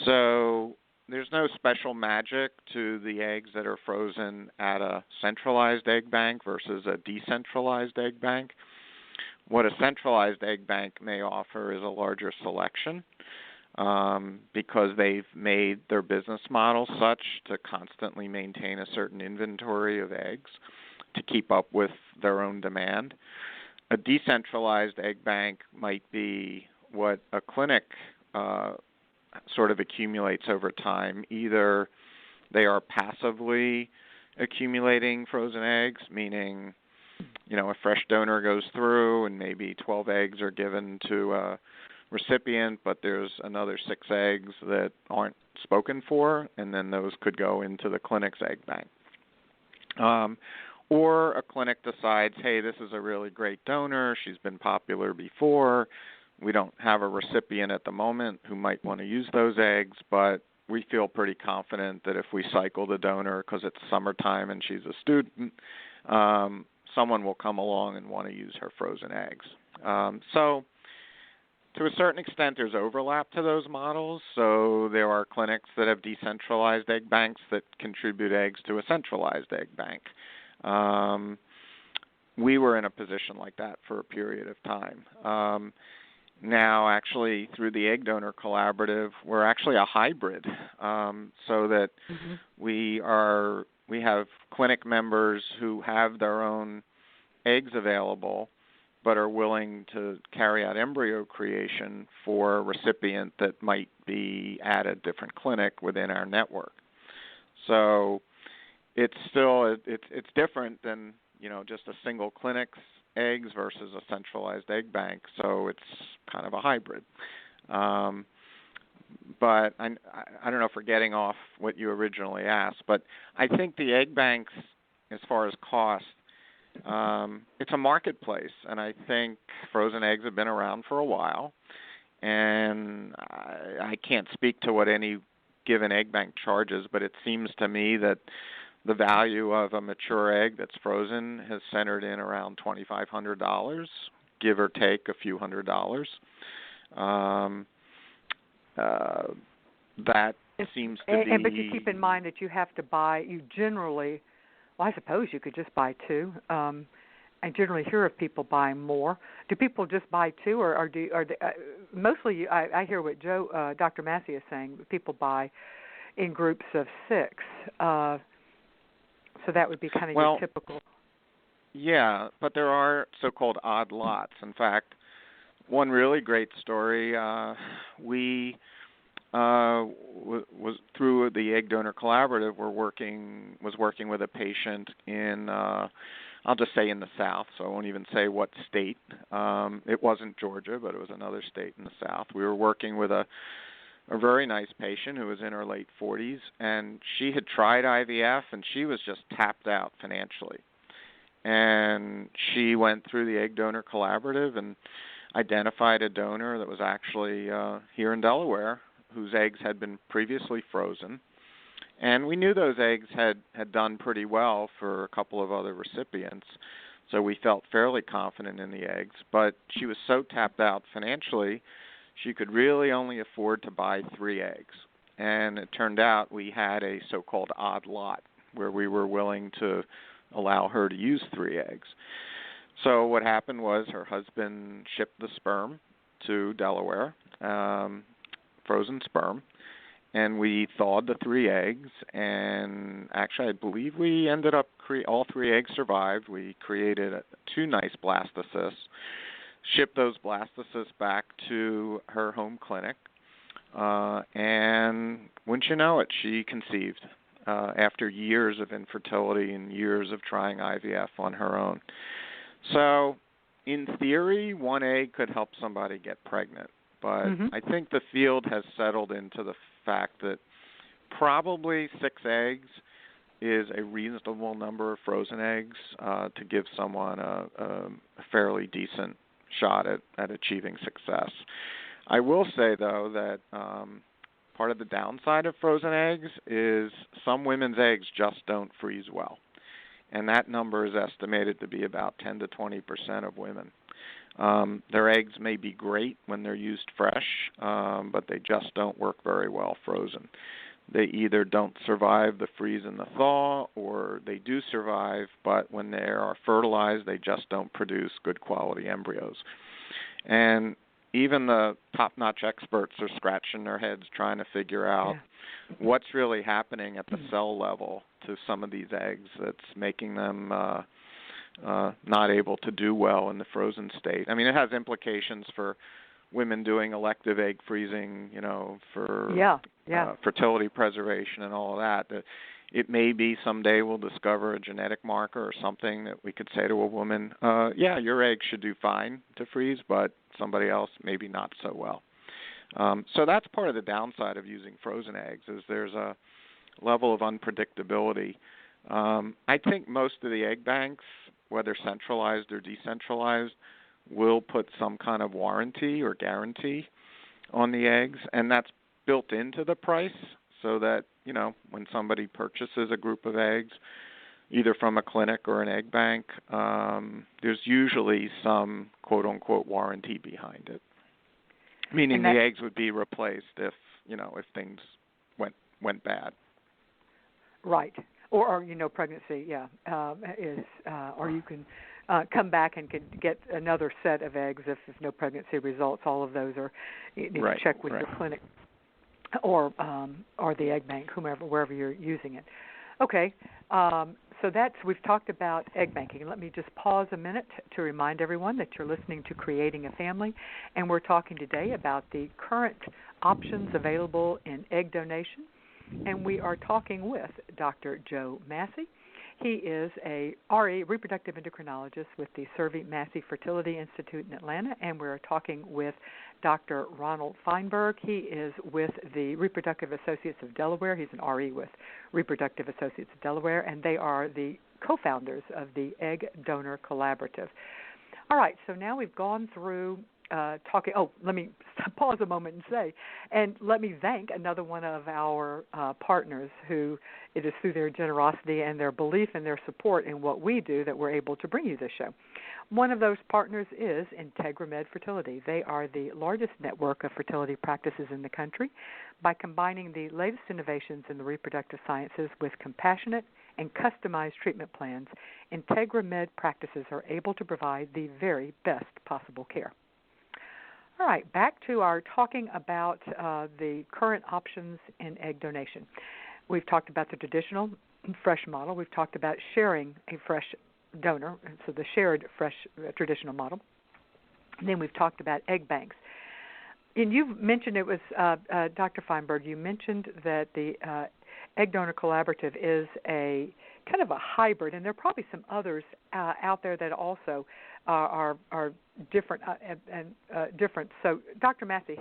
So there's no special magic to the eggs that are frozen at a centralized egg bank versus a decentralized egg bank. What a centralized egg bank may offer is a larger selection because they've made their business model such to constantly maintain a certain inventory of eggs to keep up with their own demand. A decentralized egg bank might be what a clinic sort of accumulates over time. Either they are passively accumulating frozen eggs, meaning, a fresh donor goes through and maybe 12 eggs are given to a recipient, but there's another 6 eggs that aren't spoken for, and then those could go into the clinic's egg bank. Or a clinic decides, hey, this is a really great donor. She's been popular before. We don't have a recipient at the moment who might want to use those eggs, but we feel pretty confident that if we cycle the donor because it's summertime and she's a student, someone will come along and want to use her frozen eggs. So to a certain extent, there's overlap to those models. So there are clinics that have decentralized egg banks that contribute eggs to a centralized egg bank. We were in a position like that for a period of time. Now, actually, through the Egg Donor Collaborative, we're actually a hybrid, so that we have clinic members who have their own eggs available, but are willing to carry out embryo creation for a recipient that might be at a different clinic within our network. So it's still it's different than just a single clinic's eggs versus a centralized egg bank. So it's kind of a hybrid. But I don't know if we're getting off what you originally asked, but I think the egg banks, as far as cost, it's a marketplace, and I think frozen eggs have been around for a while, and I can't speak to what any given egg bank charges, but it seems to me that the value of a mature egg that's frozen has centered in around $2,500, give or take a few $100s. That seems to be... But you keep in mind that you have to buy, you generally, well, I suppose you could just buy 2. I generally hear of people buying more. Do people just buy 2, or mostly I hear what Dr. Massey is saying, people buy in groups of 6. So that would be kind of your typical. Yeah, but there are so-called odd lots. In fact, one really great story. We was through the Egg Donor Collaborative. Was working with a patient in, I'll just say in the South, so I won't even say what state. It wasn't Georgia, but it was another state in the South. We were working with a very nice patient who was in her late 40s, and she had tried IVF, and she was just tapped out financially. And she went through the Egg Donor Collaborative and identified a donor that was actually here in Delaware, whose eggs had been previously frozen. And we knew those eggs had done pretty well for a couple of other recipients, so we felt fairly confident in the eggs. But she was so tapped out financially, she could really only afford to buy 3 eggs. And it turned out we had a so-called odd lot where we were willing to allow her to use 3 eggs. So what happened was her husband shipped the sperm to Delaware, frozen sperm, and we thawed the 3 eggs, and actually I believe we ended up, all 3 eggs survived. We created 2 nice blastocysts, shipped those blastocysts back to her home clinic, and wouldn't you know it, she conceived after years of infertility and years of trying IVF on her own. So in theory, 1 egg could help somebody get pregnant, but I think the field has settled into the fact that probably 6 eggs is a reasonable number of frozen eggs to give someone a fairly decent shot at achieving success. I will say, though, that part of the downside of frozen eggs is some women's eggs just don't freeze well, and that number is estimated to be about 10 to 20% of women. Their eggs may be great when they're used fresh, but they just don't work very well frozen. They either don't survive the freeze and the thaw, or they do survive, but when they are fertilized, they just don't produce good quality embryos. And even the top-notch experts are scratching their heads trying to figure out what's really happening at the cell level to some of these eggs that's making them not able to do well in the frozen state. I mean, it has implications for women doing elective egg freezing, for fertility preservation and all of that. It may be someday we'll discover a genetic marker or something that we could say to a woman, your egg should do fine to freeze, but somebody else maybe not so well. So that's part of the downside of using frozen eggs, is there's a level of unpredictability. I think most of the egg banks, whether centralized or decentralized, will put some kind of warranty or guarantee on the eggs, and that's built into the price so that, when somebody purchases a group of eggs, either from a clinic or an egg bank, there's usually some quote-unquote warranty behind it, meaning the eggs would be replaced if things went bad. Right. Or pregnancy, or you can come back and could get another set of eggs if no pregnancy results. All of those are you need to check with your clinic or the egg bank, wherever you're using it. Okay, so we've talked about egg banking. Let me just pause a minute to remind everyone that you're listening to Creating a Family, and we're talking today about the current options available in egg donation. And we are talking with Dr. Joe Massey. He is a RE, reproductive endocrinologist with the Servy Massey Fertility Institute in Atlanta, and we're talking with Dr. Ronald Feinberg. He is with the Reproductive Associates of Delaware. He's an RE with Reproductive Associates of Delaware, and they are the co-founders of the Egg Donor Collaborative. All right, so now we've gone through talking. Oh, let me pause a moment and let me thank another one of our partners who it is through their generosity and their belief and their support in what we do that we're able to bring you this show. One of those partners is IntegraMed Fertility. They are the largest network of fertility practices in the country. By combining the latest innovations in the reproductive sciences with compassionate and customized treatment plans, IntegraMed practices are able to provide the very best possible care. All right, back to our talking about the current options in egg donation. We've talked about the traditional fresh model. We've talked about sharing a fresh donor, so the shared fresh traditional model. And then we've talked about egg banks. And you mentioned it was, Dr. Feinberg, you mentioned that the Egg Donor Collaborative is a kind of a hybrid, and there are probably some others out there that also are different different. So, Dr. Massey,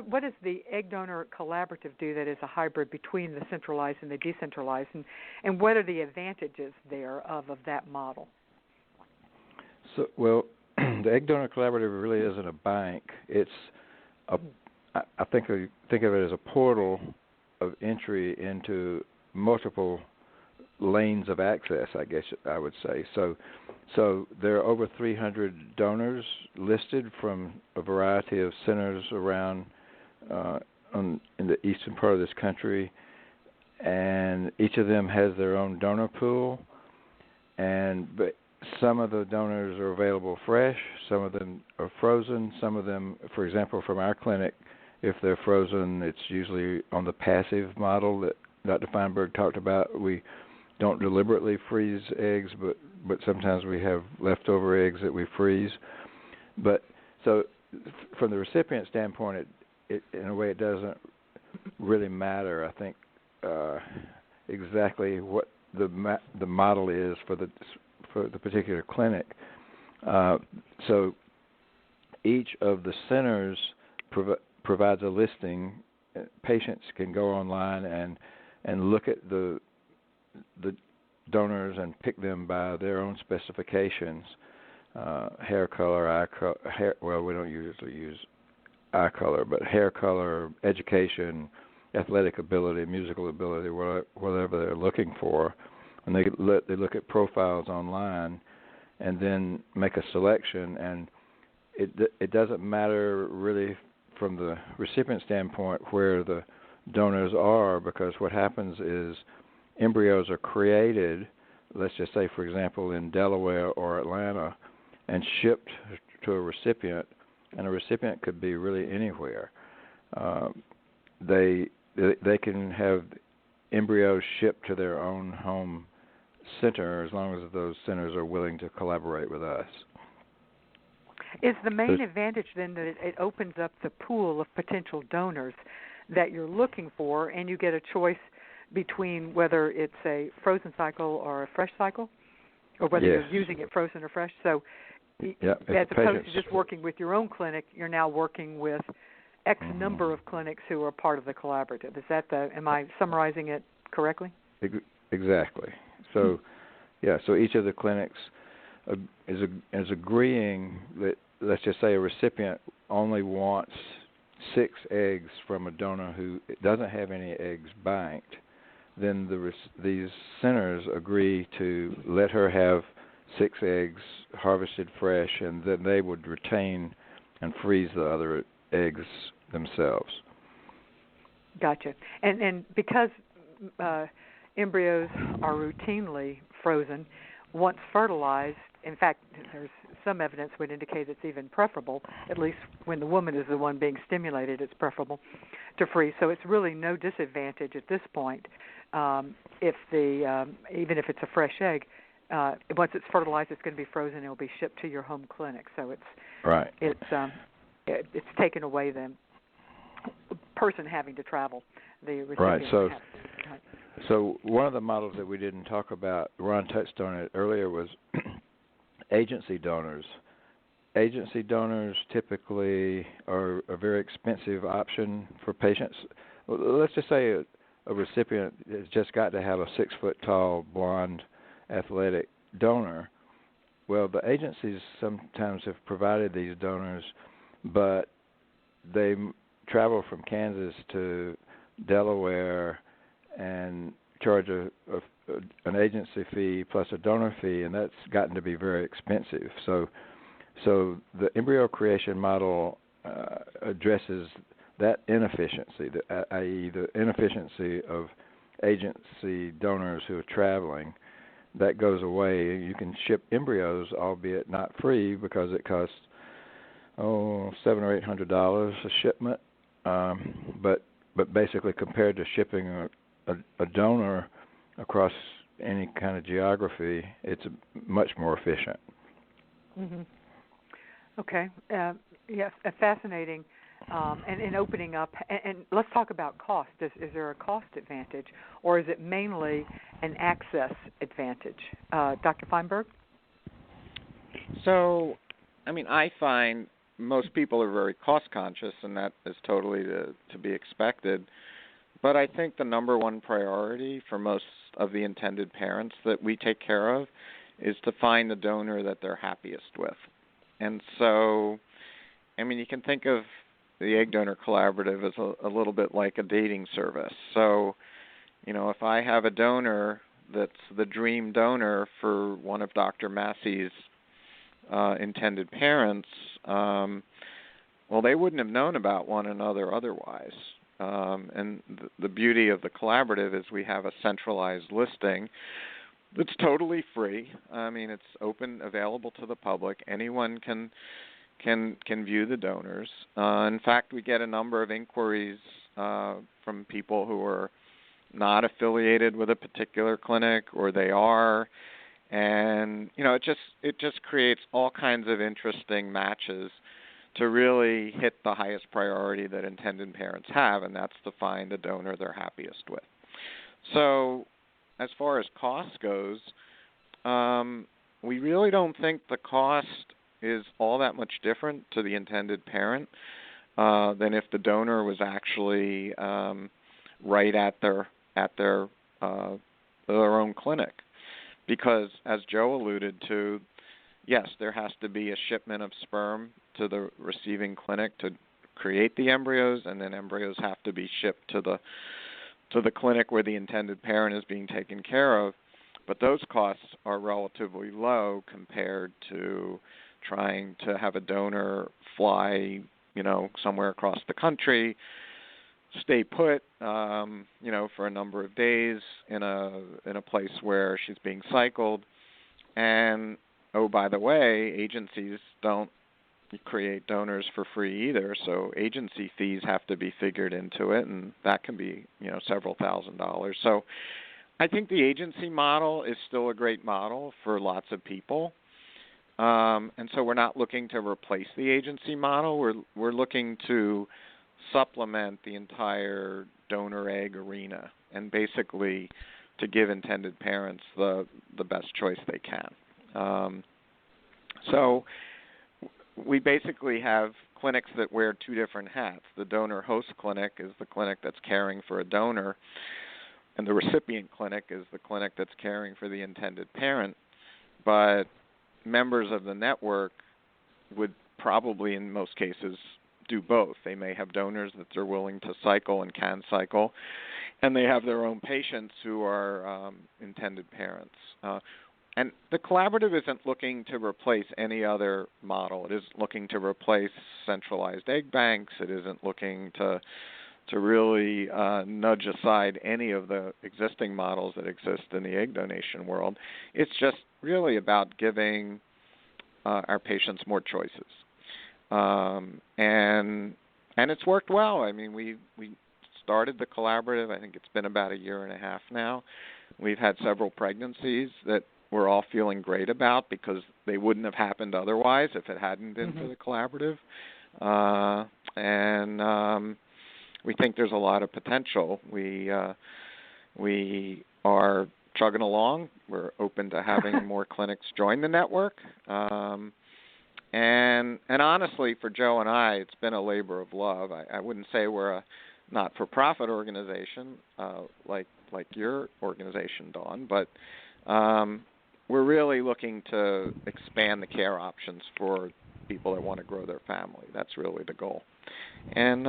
what does the Egg Donor Collaborative do that is a hybrid between the centralized and the decentralized, and what are the advantages there of that model? So, well, the Egg Donor Collaborative really isn't a bank. It's I think of it as a portal of entry into multiple lanes of access, I guess I would say. So there are over 300 donors listed from a variety of centers around in the eastern part of this country, and each of them has their own donor pool. But some of the donors are available fresh, some of them are frozen, some of them, for example, from our clinic, if they're frozen, it's usually on the passive model that Dr. Feinberg talked about. We don't deliberately freeze eggs, but sometimes we have leftover eggs that we freeze. But so from the recipient standpoint, it in a way it doesn't really matter, I think, exactly what the model is for the particular clinic. So each of the centers provides a listing. Patients can go online and look at the donors and pick them by their own specifications, hair color, eye color. Well, we don't usually use eye color, but hair color, education, athletic ability, musical ability, whatever they're looking for. And they look at profiles online and then make a selection. And it doesn't matter really from the recipient standpoint where the donors are, because what happens is embryos are created, let's just say, for example, in Delaware or Atlanta, and shipped to a recipient, and a recipient could be really anywhere. They can have embryos shipped to their own home center as long as those centers are willing to collaborate with us. Is the main advantage then that it opens up the pool of potential donors that you're looking for, and you get a choice between whether it's a frozen cycle or a fresh cycle, or whether Yes. you're using it frozen or fresh? So Yeah, as opposed to just working with your own clinic, you're now working with X number of clinics who are part of the collaborative. Is that am I summarizing it correctly? Exactly. So, so each of the clinics is agreeing that, let's just say, a recipient only wants 6 eggs from a donor who doesn't have any eggs banked. Then these centers agree to let her have 6 eggs harvested fresh, and then they would retain and freeze the other eggs themselves. Gotcha. And because embryos are routinely frozen, once fertilized, in fact, there's some evidence would indicate it's even preferable, at least when the woman is the one being stimulated, it's preferable to freeze. So it's really no disadvantage at this point if even if it's a fresh egg, once it's fertilized, it's going to be frozen and it will be shipped to your home clinic. So it's taken away the person having to travel, the recipient. Right. So one of the models that we didn't talk about, Ron touched on it earlier, was agency donors. Agency donors typically are a very expensive option for patients. Let's just say a recipient has just got to have a 6-foot-tall, blonde, athletic donor. Well, the agencies sometimes have provided these donors, but they travel from Kansas to Delaware and charge an agency fee plus a donor fee, and that's gotten to be very expensive. So the embryo creation model addresses that inefficiency, i.e. the inefficiency of agency donors who are traveling. That goes away. You can ship embryos, albeit not free, because it costs $700 or $800 a shipment. But basically, compared to shipping a donor across any kind of geography, it's much more efficient. Mm-hmm. Okay. Yes, fascinating. And opening up, and let's talk about cost. Is there a cost advantage, or is it mainly an access advantage? Dr. Feinberg? So, I find most people are very cost conscious, and that is totally to be expected. But I think the number one priority for most of the intended parents that we take care of is to find the donor that they're happiest with. And so, you can think of the Egg Donor Collaborative as a little bit like a dating service. So, if I have a donor that's the dream donor for one of Dr. Massey's intended parents, they wouldn't have known about one another otherwise. And the beauty of the collaborative is we have a centralized listing that's totally free. It's open, available to the public. Anyone can view the donors. In fact, we get a number of inquiries from people who are not affiliated with a particular clinic, or they are, and it just creates all kinds of interesting matches to really hit the highest priority that intended parents have, and that's to find a donor they're happiest with. So, as far as cost goes, we really don't think the cost is all that much different to the intended parent than if the donor was actually right at their own clinic. Because, as Joe alluded to, yes, there has to be a shipment of sperm to the receiving clinic to create the embryos, and then embryos have to be shipped to the clinic where the intended parent is being taken care of. But those costs are relatively low compared to trying to have a donor fly, somewhere across the country, stay put, for a number of days in a place where she's being cycled. And, oh, by the way, agencies don't create donors for free either, so agency fees have to be figured into it, and that can be, several $1,000s. So I think the agency model is still a great model for lots of people. And so we're not looking to replace the agency model. We're looking to supplement the entire donor egg arena and basically to give intended parents the best choice they can. So we basically have clinics that wear two different hats. The donor host clinic is the clinic that's caring for a donor, and the recipient clinic is the clinic that's caring for the intended parent. But members of the network would probably, in most cases, do both. They may have donors that they're willing to cycle and can cycle, and they have their own patients who are intended parents. And the collaborative isn't looking to replace any other model. It isn't looking to replace centralized egg banks. It isn't looking to really nudge aside any of the existing models that exist in the egg donation world. It's just really about giving our patients more choices. And it's worked well. We started the collaborative. I think it's been about 1.5 years now. We've had several pregnancies that we're all feeling great about because they wouldn't have happened otherwise if it hadn't been for the collaborative. And we think there's a lot of potential. We are chugging along. We're open to having more clinics join the network. And honestly, for Joe and I, it's been a labor of love. I wouldn't say we're a not-for-profit organization like your organization, Dawn, but we're really looking to expand the care options for people that want to grow their family. That's really the goal. And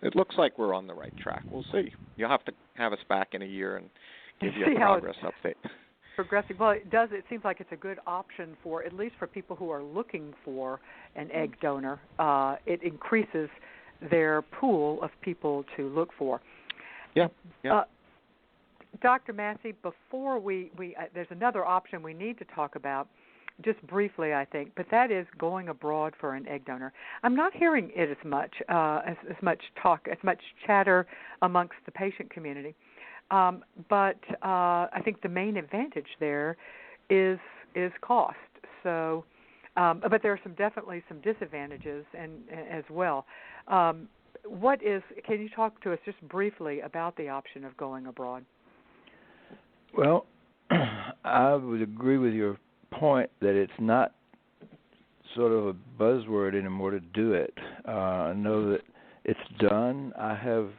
it looks like we're on the right track. We'll see. You'll have to have us back in 1 year and give you a progress update. Progressing. Well, it does. It seems like it's a good option for, at least for people who are looking for an egg donor. It increases their pool of people to look for. Yeah. Dr. Massey, before we there's another option we need to talk about, just briefly, I think, but that is going abroad for an egg donor. I'm not hearing it as much talk, as much chatter amongst the patient community. But I think the main advantage there is cost. So but there are definitely some disadvantages as well. Can you talk to us just briefly about the option of going abroad? Well, I would agree with your point that it's not sort of a buzzword anymore to do it. I know that it's done. I have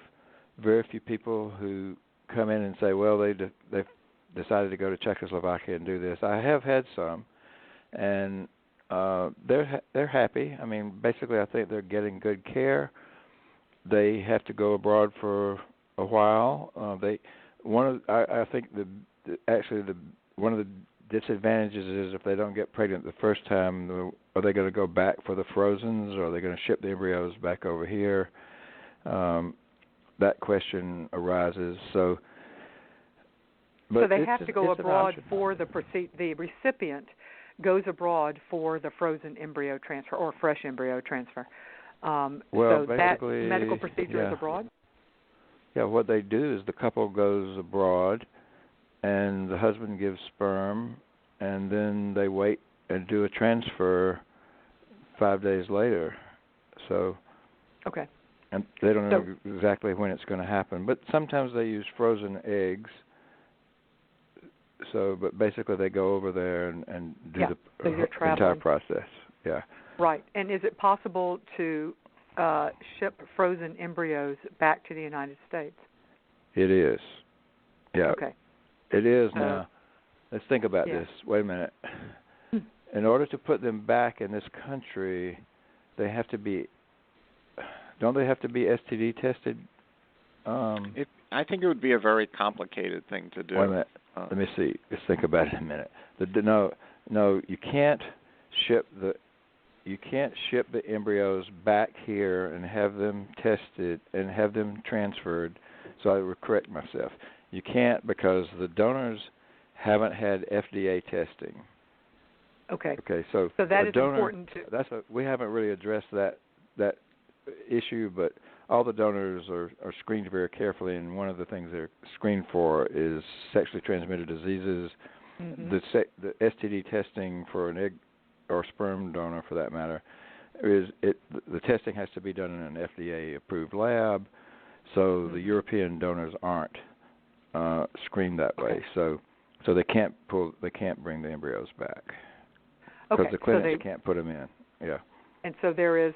very few people who come in and say, well, they've decided to go to Czechoslovakia and do this. I have had some, and they're happy. I mean, basically, I think they're getting good care. They have to go abroad for a while. I think one of the disadvantages is if they don't get pregnant the first time, are they going to go back for the frozens, or are they going to ship the embryos back over here? That question arises. So they have to go abroad for the recipient goes abroad for the frozen embryo transfer or fresh embryo transfer. So that medical procedure is abroad? Yeah, what they do is the couple goes abroad and the husband gives sperm, and then they wait and do a transfer 5 days later. So, okay. And they don't know exactly when it's going to happen, but sometimes they use frozen eggs. So, but basically they go over there and do the entire process. Yeah. Right. And is it possible to ship frozen embryos back to the United States? It is. Yeah. Okay. It is now. Let's think about this. Wait a minute. In order to put them back in this country, they have to be. Don't they have to be STD tested? I think it would be a very complicated thing to do. Wait a minute. Let me see. Let's think about it a minute. No, you can't ship the embryos back here and have them tested and have them transferred. So I will correct myself. You can't, because the donors haven't had FDA testing. Okay. Okay. So that is important too. We haven't really addressed that issue, but all the donors are screened very carefully, and one of the things they're screened for is sexually transmitted diseases. Mm-hmm. The STD testing for an egg or sperm donor, for that matter, the testing has to be done in an FDA-approved lab, so the European donors aren't screened that way. So they can't bring the embryos back because the clinics can't put them in. Yeah. And so there is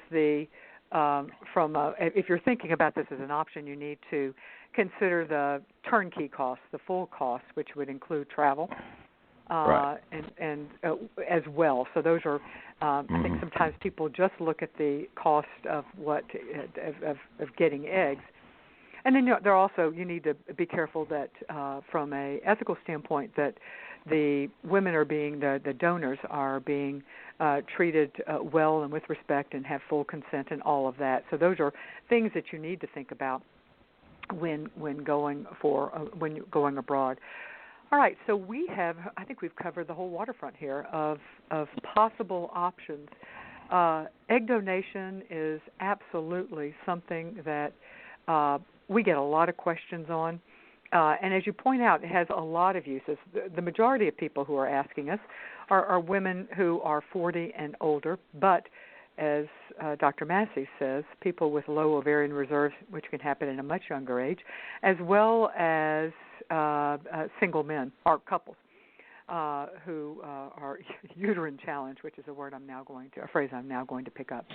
if you're thinking about this as an option, you need to consider the turnkey costs, the full cost, which would include travel, right. and as well. So those are, I think sometimes people just look at the cost of of getting eggs, and then you need to be careful that from a ethical standpoint that the women are being the donors are being treated well and with respect and have full consent and all of that. So those are things that you need to think about when going abroad. All right, so I think we've covered the whole waterfront here of possible options. Egg donation is absolutely something that we get a lot of questions on. And as you point out, it has a lot of uses. The majority of people who are asking us are women who are 40 and older, but as Dr. Massey says, people with low ovarian reserves, which can happen in a much younger age, as well as single men or couples who are uterine challenged, which is a phrase I'm now going to pick up.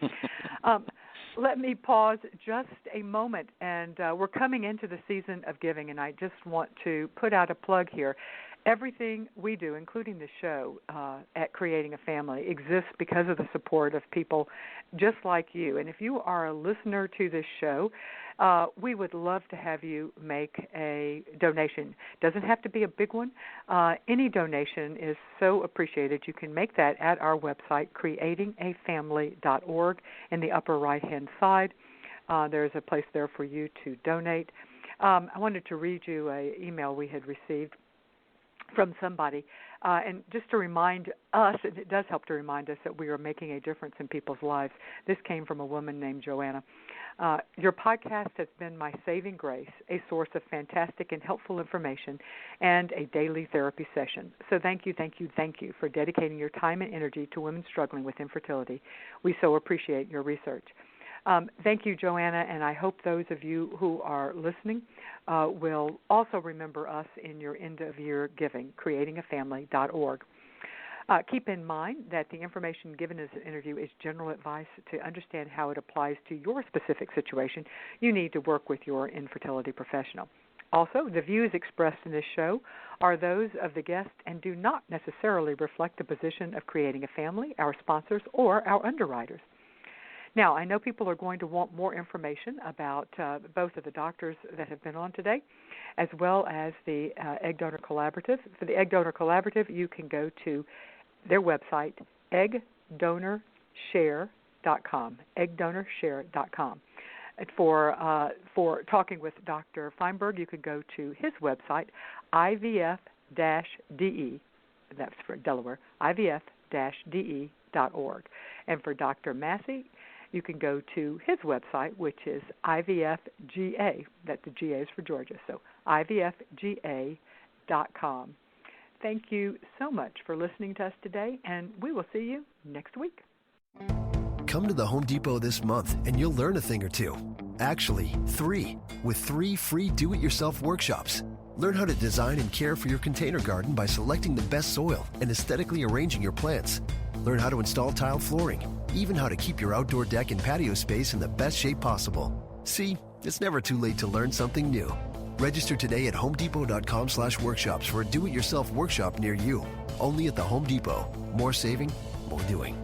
Let me pause just a moment, and we're coming into the season of giving, and I just want to put out a plug here. Everything we do, including the show at Creating a Family, exists because of the support of people just like you. And if you are a listener to this show, we would love to have you make a donation. Doesn't have to be a big one. Any donation is so appreciated. You can make that at our website, creatingafamily.org. In the upper right-hand side, there's a place there for you to donate. I wanted to read you an email we had received from somebody. And just to remind us, and it does help to remind us that we are making a difference in people's lives. This came from a woman named Joanna. Your podcast has been my saving grace, a source of fantastic and helpful information, and a daily therapy session. So thank you for dedicating your time and energy to women struggling with infertility. We so appreciate your research. Thank you, Joanna, and I hope those of you who are listening will also remember us in your end-of-year giving, creatingafamily.org. Keep in mind that the information given in this interview is general advice. To understand how it applies to your specific situation, you need to work with your infertility professional. Also, the views expressed in this show are those of the guest and do not necessarily reflect the position of Creating a Family, our sponsors, or our underwriters. Now, I know people are going to want more information about both of the doctors that have been on today, as well as the Egg Donor Collaborative. For the Egg Donor Collaborative, you can go to their website, eggdonorshare.com, eggdonorshare.com. For talking with Dr. Feinberg, you can go to his website, IVF-DE, that's for Delaware, IVF-DE.org. And for Dr. Massey, you can go to his website, which is IVFGA. That the GA is for Georgia, so IVFGA.com. Thank you so much for listening to us today, and we will see you next week. Come to the Home Depot this month, and you'll learn a thing or two. Actually, 3, with 3 free do-it-yourself workshops. Learn how to design and care for your container garden by selecting the best soil and aesthetically arranging your plants. Learn how to install tile flooring, even how to keep your outdoor deck and patio space in the best shape possible. See, it's never too late to learn something new. Register today at homedepot.com/workshops for a do-it-yourself workshop near you. Only at the Home Depot. More saving, more doing.